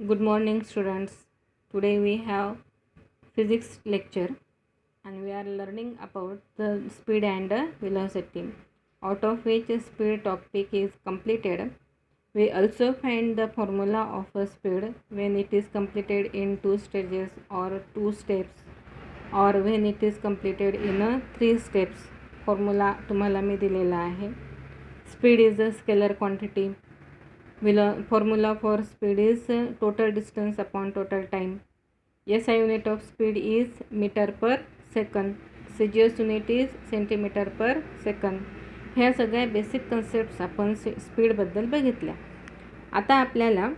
Good morning, students. Today we have physics lecture and we are learning about the speed and velocity, out of which speed topic is completed. We also find the formula of a speed when it is completed in two stages or two steps, or when it is completed in three steps. Formula तुम्हाला मी दिलेला आहे. Speed is a scalar quantity. Formula for speed is total distance upon total time. SI unit of speed is meter per second. CGS unit is centimeter per second. ह्या सगळ्या basic concepts आपण स्पीडबद्दल बघितल्या. आता आपल्याला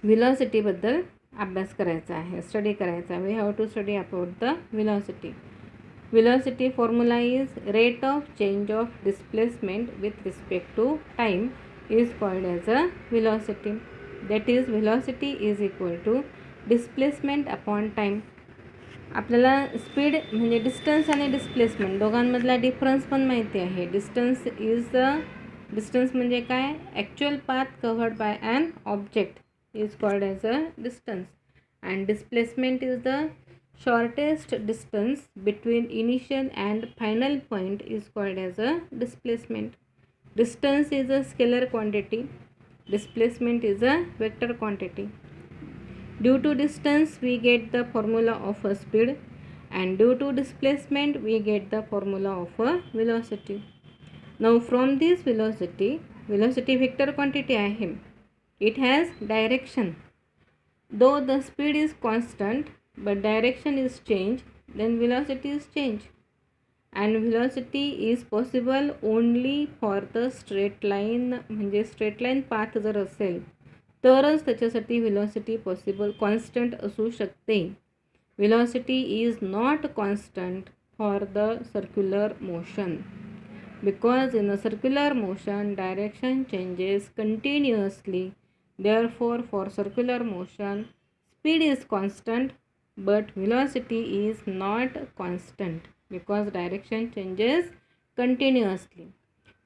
व्हिलॉसिटीबद्दल अभ्यास करायचा आहे, स्टडी करायचा आहे. We have to study about the velocity. Velocity formula is rate of change of displacement with respect to time is called as a velocity. That is, velocity is equal to displacement upon time. आपल्याला speed म्हणजे distance आणि displacement दोघांमधला difference पण माहिती आहे. Distance म्हणजे काय? Actual path covered by an object is called as a distance, and displacement is the shortest distance between initial and final point is called as a displacement. Distance is a scalar quantity. Displacement is a vector quantity. Due to distance we get the formula of a speed, and due to displacement we get the formula of a velocity. Now from this velocity vector quantity आहे. It has direction. Though the speed is constant but direction is changed, then velocity is changed, and velocity is possible only for the straight line. म्हणजे straight line path जर असेल तरच त्याच्यासाठी velocity possible constant असू शकते. velocity is not constant for the circular motion, because in a circular motion direction changes continuously. Therefore for circular motion speed is constant but velocity is not constant because direction changes continuously.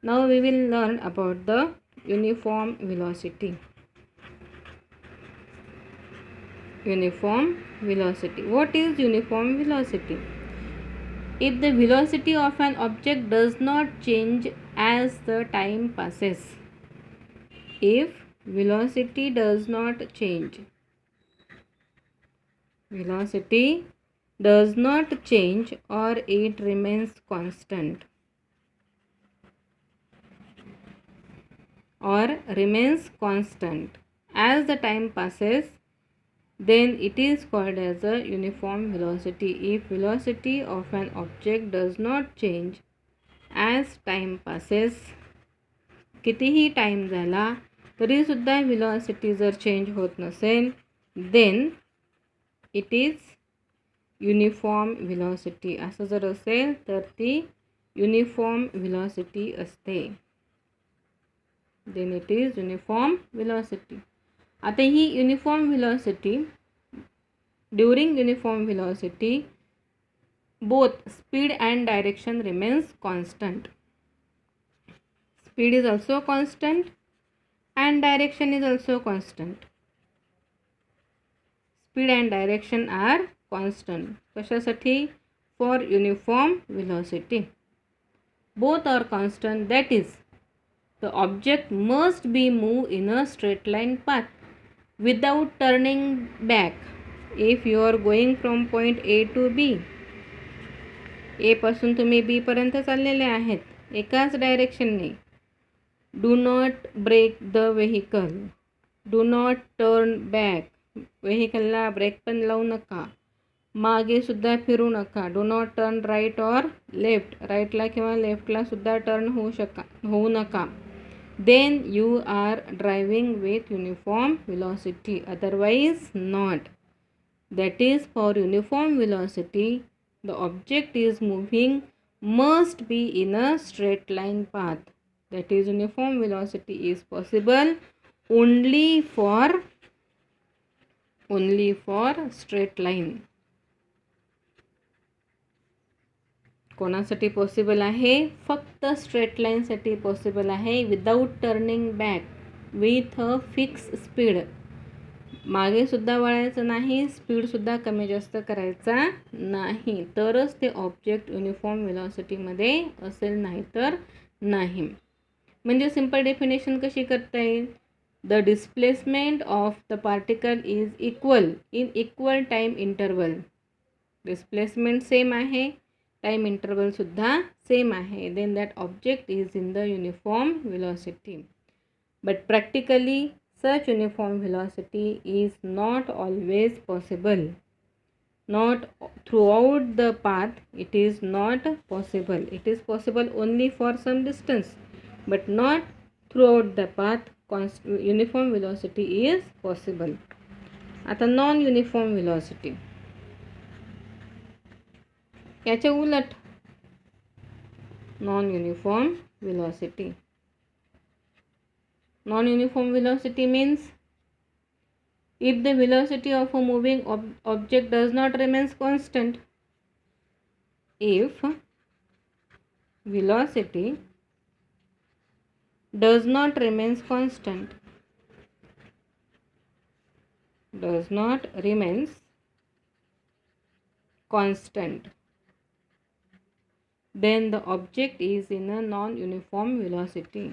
Now we will learn about the uniform velocity. Uniform velocity. What is uniform velocity? If the velocity of an object does not change as the time passes, if velocity does not change, velocity does not change or it remains constant, as the time passes, then it is called as a uniform velocity. If velocity of an object does not change as time passes, कितीही time झाला तरी सुद्धा velocity जर change होत नसेल, then it is uniform velocity. असं जर असेल तर ती uniform velocity असते. then it is uniform velocity. आता ही uniform velocity, during uniform velocity both speed and direction remains constant. Speed is also constant and direction is also constant. Speed and direction are constant. कशासाठी? For uniform velocity. Both are constant. That is, the object must be moved in a straight line path without turning back. If you are going from point A to B, A पासून तुम्ही B पर्यंत चाललेले आहेत एकाच डायरेक्शनने. Do not brake the vehicle. Do not turn back. व्हेकलला brake पण लावू नका, मागे सुद्धा फिरू नका. Do not turn right or left. राईटला किंवा लेफ्टला सुद्धा टर्न होऊ नका. Then you are driving with uniform velocity, otherwise not. That is for uniform velocity the object is moving must be in a straight line path. That is uniform velocity is possible only for straight line. कोणासाठी possible आहे? फक्त straight लाईनसाठी possible आहे, without turning back, with a fix speed. मागे सुद्धा वळायचं नाही, स्पीडसुद्धा कमी जास्त करायचा नाही, तरच ते ऑब्जेक्ट युनिफॉर्म व्हेलॉसिटीमध्ये असेल, नाही तर नाही. म्हणजे सिंपल डेफिनेशन कशी करता येईल? The displacement of the particle is equal in equal time interval. Displacement same आहे, टाईम इंटरवलसुद्धा सेम आहे, then that object is in the uniform velocity. But practically such uniform velocity is not always possible. Not throughout the path it is not possible. It is possible only for some distance, but not throughout the path uniform velocity is possible. आता non uniform velocity, याच्या उलट non uniform velocity. Non-uniform velocity means if the velocity of a moving object does not remain constant. If velocity does not remain constant, then the object is in a non-uniform velocity.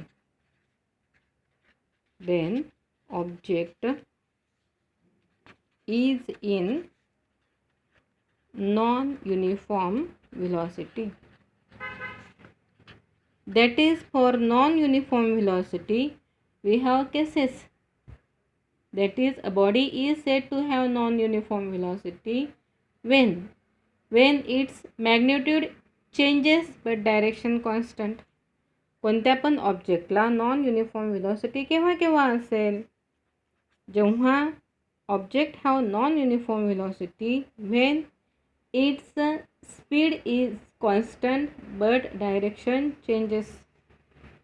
Then object is in non-uniform velocity. That is, for non-uniform velocity we have cases. That is, a body is said to have non-uniform velocity when its magnitude changes but direction constant. कोणत्या पण ऑब्जेक्टला non uniform velocity केव्हा केव्हा असेल? जेव्हा object have non uniform velocity when its speed is constant but direction changes.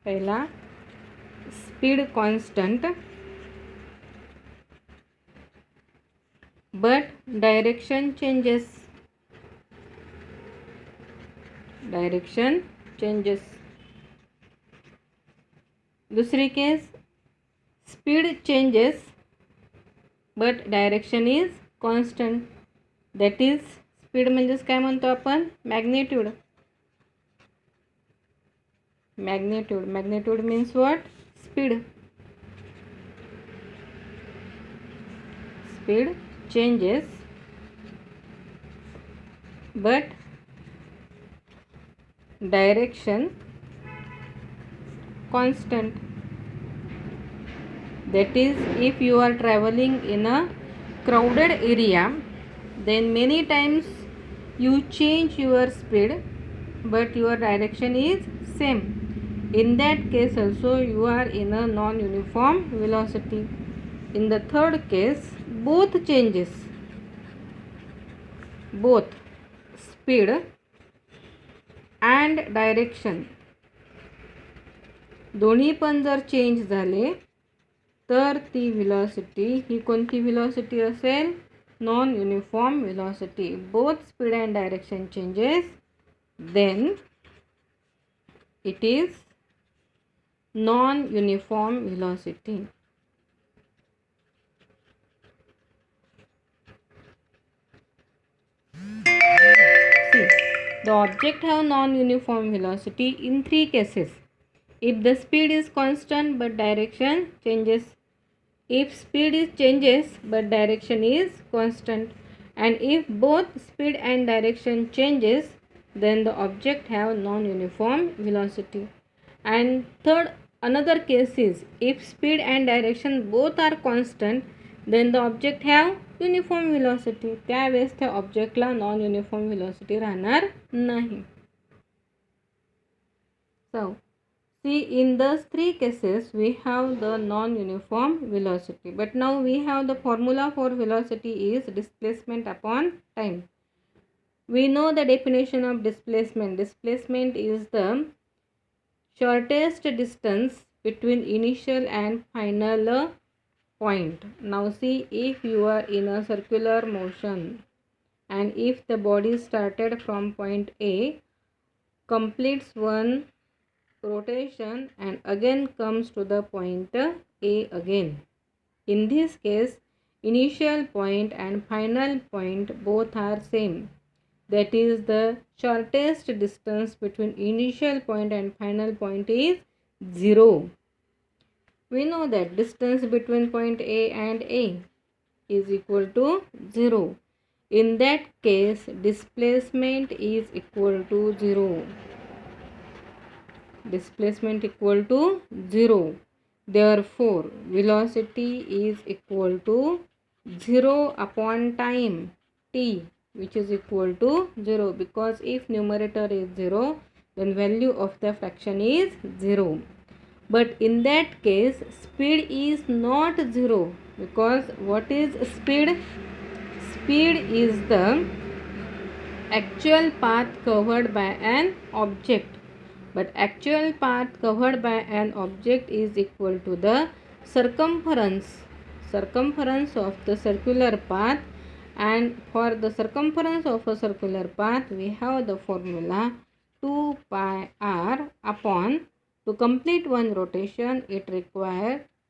पहिला speed constant but direction changes. दुसरी case speed changes but direction is constant. That is, speed म्हणजेच काय म्हणतो आपण? Magnitude. Magnitude means what? Speed. Speed changes but direction constant. That is, if you are traveling in a crowded area, then many times you change your speed but your direction is same. In that case also you are in a non-uniform velocity. In the third case, both changes, both speed and direction दोन्ही पण जर change झाले तर ती velocity ही कोणती velocity असेल? Non uniform velocity. Both speed and direction changes, then it is non uniform velocity. The object have non-uniform velocity in three cases. If the speed is constant but direction changes, if speed is changes but direction is constant, and if both speed and direction changes, then the object have non-uniform velocity. And third, another case is if speed and direction both are constant, then the object have uniform velocity. त्यावेळेस त्या ऑब्जेक्टला non uniform velocity राहणार नाही. So see, in those three cases we have the non-uniform velocity. But now we have the formula for velocity is displacement upon time. We know the definition of displacement. Displacement is the shortest distance between initial and final point. Now see, if you are in a circular motion and if the body started from point A, completes one rotation and again comes to the point A again. In this case initial point and final point both are same. That is, the shortest distance between initial point and final point is 0. We know that distance between point A and A is equal to 0. In that case, displacement is equal to 0. Displacement equal to 0. Therefore, velocity is equal to 0 upon time t, which is equal to 0, because if numerator is 0, then value of the fraction is 0. But in that case, speed is not 0, because what is speed? Speed is the actual path covered by an object. But actual path covered by an object is equal to the circumference of the circular path, and for the circumference of a circular path we have the formula 2 pi r upon, to complete one rotation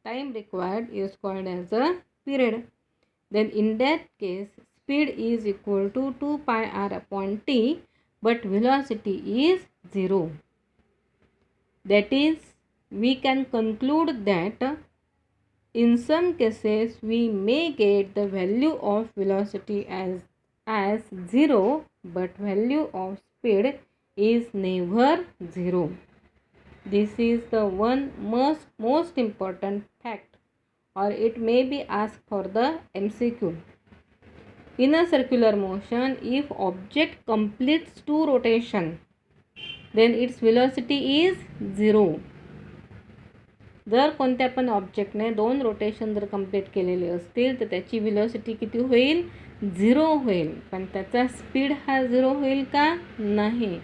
time required is called as a period. Then in that case, speed is equal to 2 pi r upon t, but velocity is 0. That is, we can conclude that in some cases we may get the value of velocity as 0, but value of speed is never 0. This is the one most important fact, or it may be asked for the MCQ. In a circular motion, if object completes 2 rotation, then its velocity is 0. जर कोणत्या पण ऑब्जेक्टने 2 rotation जर complete केलेले असतील तर त्याची velocity किती होईल? 0 होईल. पण त्याचा स्पीड हा 0 होईल का? नाही.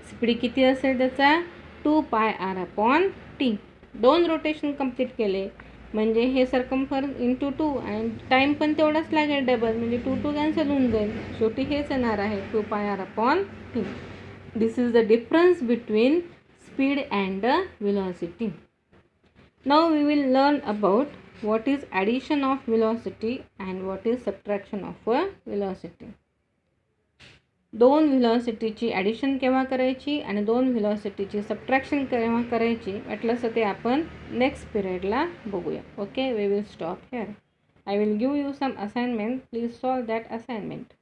स्पीड किती असेल त्याचा? 2 पाय are upon T. 2 rotation complete केले म्हणजे हे सर्कम्फरन्स इंटू 2 आणि टाईम पण तेवढाच लागेल डबल, म्हणजे 2 कॅन्सल होऊन जाईल. शेवटी हेच येणार आहे 2 पाय are upon T. This is the difference between speed and velocity. Now we will learn about what is addition of velocity and what is subtraction of a velocity. 2 velocityची addition केव्हा करायची आणि 2 velocityची subtraction केव्हा करायची वाटलं ते आपण नेक्स्ट पिरियडला बघूया. Okay, we will stop here. I will give you some assignment. Please solve that assignment.